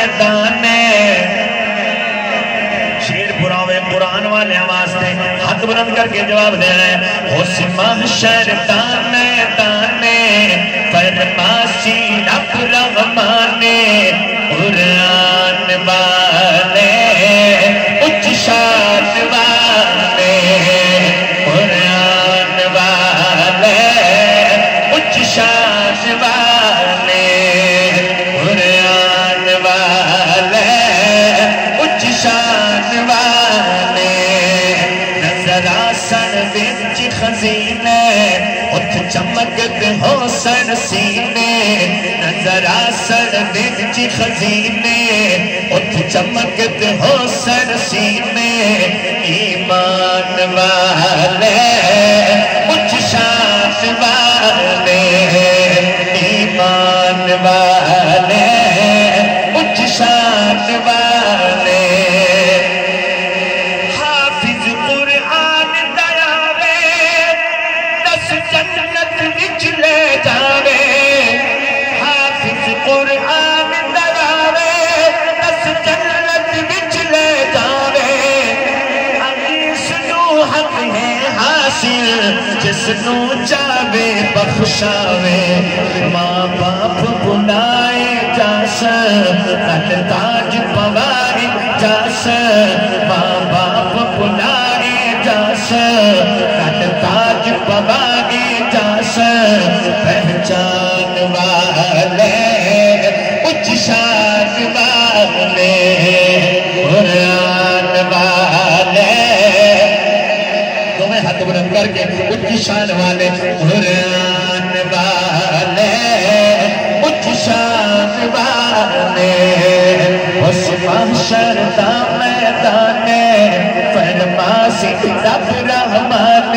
میدان شیر پراوے قرآن والے آواز دے ہاتھ بلند کر کے جواب دے رہے ہیں اس محشر دا میدان فرماسی رب رحمان قرآن والے اچ شان والے قرآن والے اچ شان والے قرآن والے اچ شان والے نظر آسن بچ خزینے اتھ چمکت ہو سن سینے نظر آسن بچ خزینے اتھ چمکت ہو سن سینے ایمان والے اچ شان والے ایمان والے اچ شان والے حافظ قرآن دیاوے دس جنت وچ لے جاوے حافظ قرآن دیاوے دس جنت وچ لے جاوے حدیث نو حق ہے حاصل جس نو چاہے بخشاوے ماں باپ بلائے جاسن نل تاج پوائے جاسن ماں باپ بلائے جاسن نل تاج پوائے جاسن پہچان والے اچ شان والے قرآن والے تمہیں ہاتھ بلند کر کے اچ شان والے قرآن والے اچ شان والے اس محشر دا میدان فرماسی رب رحمان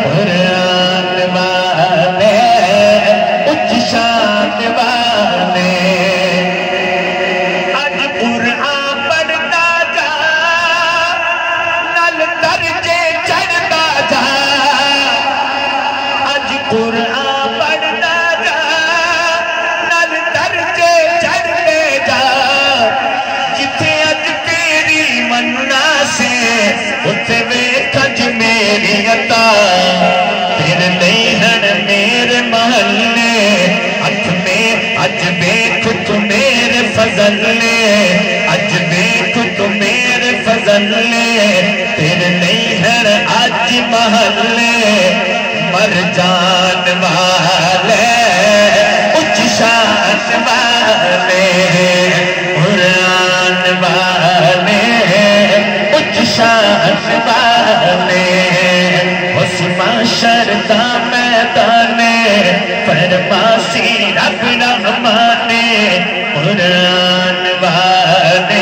قرآن والے اچ شان والے آج قرآن پڑھتا جا نل درجے چڑھتا جا آج قرآن پڑھتا جا نل درجے چڑھتے جا جتھے اج تیری مننا سے اتھے ویکھج میری عطا تیرے نہیں ہیں میرے محلے ہاتھ میں اج ویکھ تو میرے فضل نے اج ویکھ تو میرے فضل نے تیرے نہیں ہیں اج محلے مر جان والے اچ شان والے قرآن والے اچ شان والے اس محشر دا میدان فرماسی رب رحمان قرآن والے